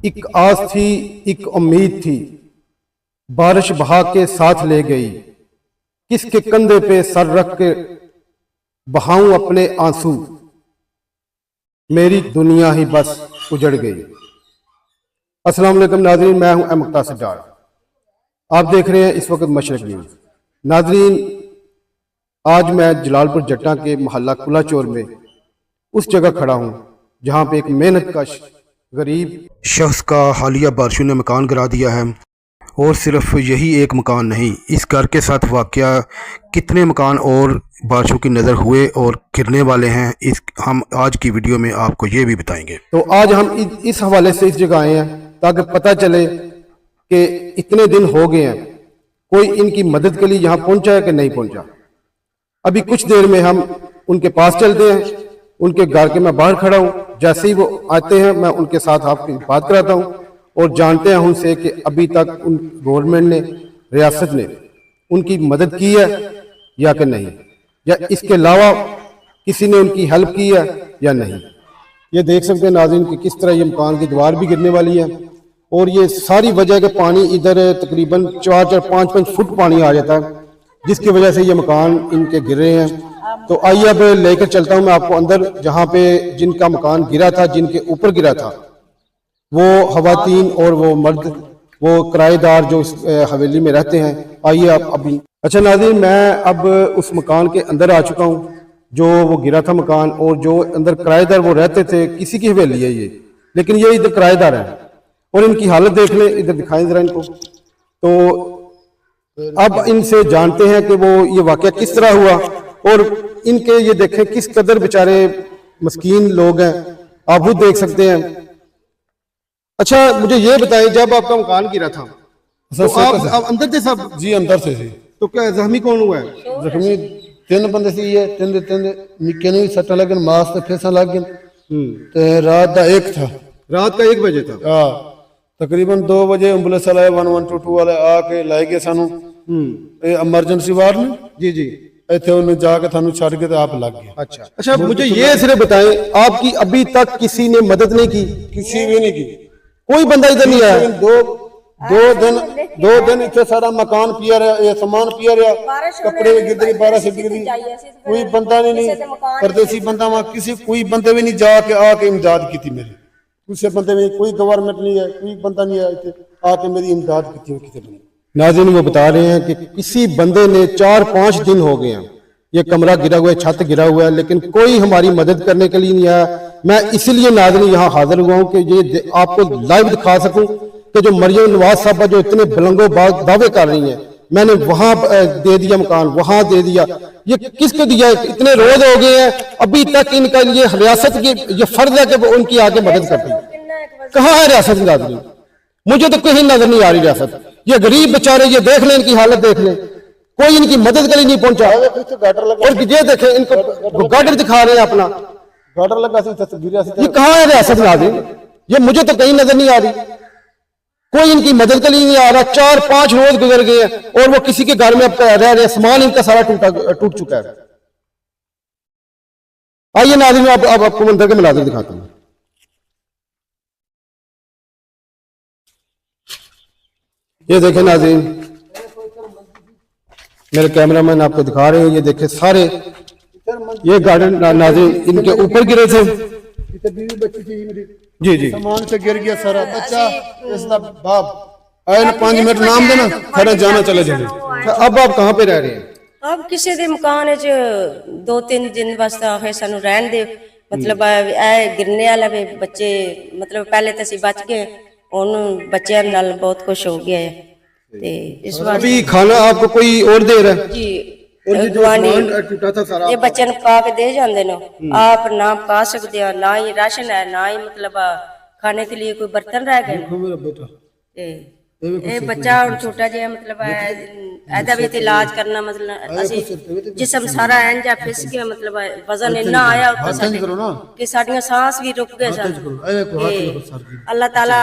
एक आस थी, एक उम्मीद थी, बारिश बहा के साथ ले गई। किसके कंधे पे सर रख के बहाऊं अपने आंसू, मेरी दुनिया ही बस उजड़ गई। अस्सलाम वालेकुम नाजरीन, मैं हूं मुख्तासिर डार। आप देख रहे हैं इस वक्त मशरक न्यूज। नाजरीन, आज मैं जलालपुर जट्टा के मोहल्ला कुलाचोर में उस जगह खड़ा हूं जहां पे एक मेहनत कश गरीब शख्स का हालिया बारिशों ने मकान गिरा दिया है। और सिर्फ यही एक मकान नहीं, इस घर के साथ वाकया कितने मकान और बारिशों की नज़र हुए और गिरने वाले हैं, इस हम आज की वीडियो में आपको ये भी बताएंगे। तो आज हम इस हवाले से इस जगह आए हैं ताकि पता चले कि इतने दिन हो गए हैं, कोई इनकी मदद के लिए यहाँ पहुँचा है कि नहीं पहुँचा। अभी कुछ देर में हम उनके पास चलते हैं। उनके घर के मैं बाहर खड़ा हूँ, जैसे ही वो आते हैं मैं उनके साथ आपकी बात कराता हूँ और जानते हैं उनसे कि अभी तक उन गवर्नमेंट ने, रियासत ने उनकी मदद की है या कि नहीं, या इसके अलावा किसी ने उनकी हेल्प की है या नहीं। ये देख सकते हैं नाज़रीन कि किस तरह ये मकान की दीवार भी गिरने वाली है और ये सारी वजह के पानी इधर तकरीबन 4-5 फुट पानी आ जाता है, जिसकी वजह से ये मकान इनके गिर रहे हैं। तो आइए अब लेकर चलता हूँ मैं आपको अंदर, जहाँ पे जिनका मकान गिरा था, जिनके ऊपर गिरा था, वो खवातीन और वो मर्द, वो किराएदार जो इस हवेली में रहते हैं। आइए आप अभी। अच्छा नाज़रीन, मैं अब उस मकान के अंदर आ चुका हूँ जो वो गिरा था मकान, और जो अंदर किराएदार वो रहते थे, किसी की हवेली है ये, लेकिन ये इधर किराएदार है और इनकी हालत देख लें, इधर दिखाएं जरा इनको। तो अब इनसे जानते हैं कि वो ये वाकया किस तरह हुआ और इनके ये देखें किस कदर बेचारे मस्कीन लोग हैं, आप वो देख सकते हैं। अच्छा मुझे ये बताएं, जब आपका मकान गिरा था तो आप अंदर थे सब? जी अंदर से सी। तो क्या जख्मी कौन हुआ है? जख्मी 3 बंदे सी है, 3 निक्के ने भी सट्टा लगन, मास ते फेसा लग गए। ते रात का 1 था, रात का 1 बजे था। हां, तकरीबन 2 बजे एम्बुलेंस वाले 112 वाले आके लाई गए सानू एमरजेंसी वार्ड में। जी जी, इतने उन्हें जाके थानू छड़ के आप लग गए। अच्छा मुझे ये सिर्फ बताएं, आपकी अभी तक किसी ने मदद नहीं की? किसी भी नहीं की, कोई बंदा इधर नहीं आया? दो दिन इतने सारा मकान पिया रहा, ये सामान पिया रहा, कपड़े गिर 12 से गिर, कोई बंदा नहीं, परदेसी बंदा वहां किसी कोई बंदे भी नहीं जाके आके इमदाद की थी मेरी। दूसरे बंदे में कोई गवर्नमेंट नहीं है, कोई बंदा नहीं आया आके मेरी इमदाद की थी। नाज़रीन वो बता रहे हैं कि किसी बंदे ने 4-5 दिन हो गए हैं, ये कमरा गिरा हुआ है, छत गिरा हुआ है, लेकिन कोई हमारी मदद करने के लिए नहीं आया। मैं इसलिए नाज़रीन यहाँ हाजिर हुआ हूँ कि ये आपको लाइव दिखा सकूं कि जो मरियम नवाज साहबा जो इतने बुलंदो दावे कर रही हैं, मैंने वहां दे दिया मकान, वहां दे दिया, ये किसको दिया? इतने रोज हो गए हैं, अभी तक इनका ये रियासत की ये फर्ज है कि वो उनकी आगे मदद करती। कहाँ है रियासत नाज़रीन? मुझे तो कहीं नजर नहीं आ रही रियासत। ये गरीब बेचारे, ये देख लें इनकी हालत देख लें, कोई इनकी मदद के लिए नहीं पहुंचा। और ये देखें इनको गार्डर दिखा रहे हैं अपना, गार्डर लगा ये कहाँ है रियासत नाज़रीन? ये मुझे तो कहीं नजर नहीं आ रही, कोई इनकी मदद के लिए नहीं आ रहा। 4-5 रोज गुजर गए हैं और वो किसी के घर में अब रह रहे हैं, सामान इनका सारा टूट चुका है। आइए नाज़रीन, अब आपको मंदिर के मनाज़िर दिखाता हूँ। ये देखें नाज़रीन, मेरे कैमरामैन आपको दिखा रहे हैं, ये देखें सारे ये गार्डन नाज़रीन इनके ऊपर गिरे थे। बीवी बच्ची थी मेरी, जी जी, सामान से गिर गया सारा। बच्चा इसका बाप आए ना 5 मिनट नाम देना, खड़ा जाना चले जाने। अब आप कहाँ पे रह रहे हैं? अब किसी दे मकान च 2-3 दिन वास्ते फिर सानू रहन दे, मतलब ए गिरने वाला वे बच्चे, मतलब पहले तो असी बच गए, उन बच्चों नाल बहुत कुछ हो गया है। ते इस बार अभी खाना आपको कोई और दे रहा है? जी, टूटा था सारा, ये बच्चे पका के दे जाते ना, आप ना पका सकते हो, ना ही राशन है, ना ही मतलब खाने के लिए कोई बर्तन रह गए। ये बच्चा छोटा जिहा मतलब ऐदा भी इलाज करना, मतलब असी जिसम सारा इंज फिस गया, मतलब वजन इन्ना आया कि साडियां सांस भी रुक गए। अल्लाह ताला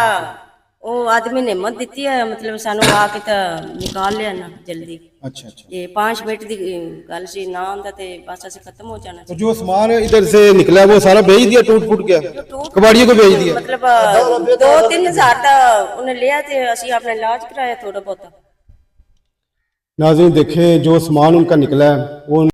ਉਹ ਆਦਮੀ ਨੇ ਹਿੰਮਤ ਦਿੱਤੀ ਹੈ ਮਤਲਬ ਸਾਨੂੰ ਆ ਕੇ ਤਾਂ ਨਿਕਾਲ ਲਿਆ ਨਾ ਜਲਦੀ। अच्छा अच्छा। ਇਹ 5 ਮਿੰਟ ਦੀ ਗੱਲ ਸੀ, ਨਾ ਹੁੰਦਾ ਤੇ ਬਸ ਅਸੀਂ ਖਤਮ ਹੋ ਜਾਣਾ तो जो सामान इधर से निकला वो सारा बेच दिया, टूट फूट गया, कबाड़ियों को बेच दिया। ਮਤਲਬ 2-3 ਹਜ਼ਾਰ ਦਾ ਉਹਨੇ ਲਿਆ ਤੇ ਅਸੀਂ ਆਪਣਾ ਇਲਾਜ ਕਰਾਇਆ ਥੋੜਾ ਬਹੁਤਾ। नाज़रीन देखें जो सामान उनका निकला है वो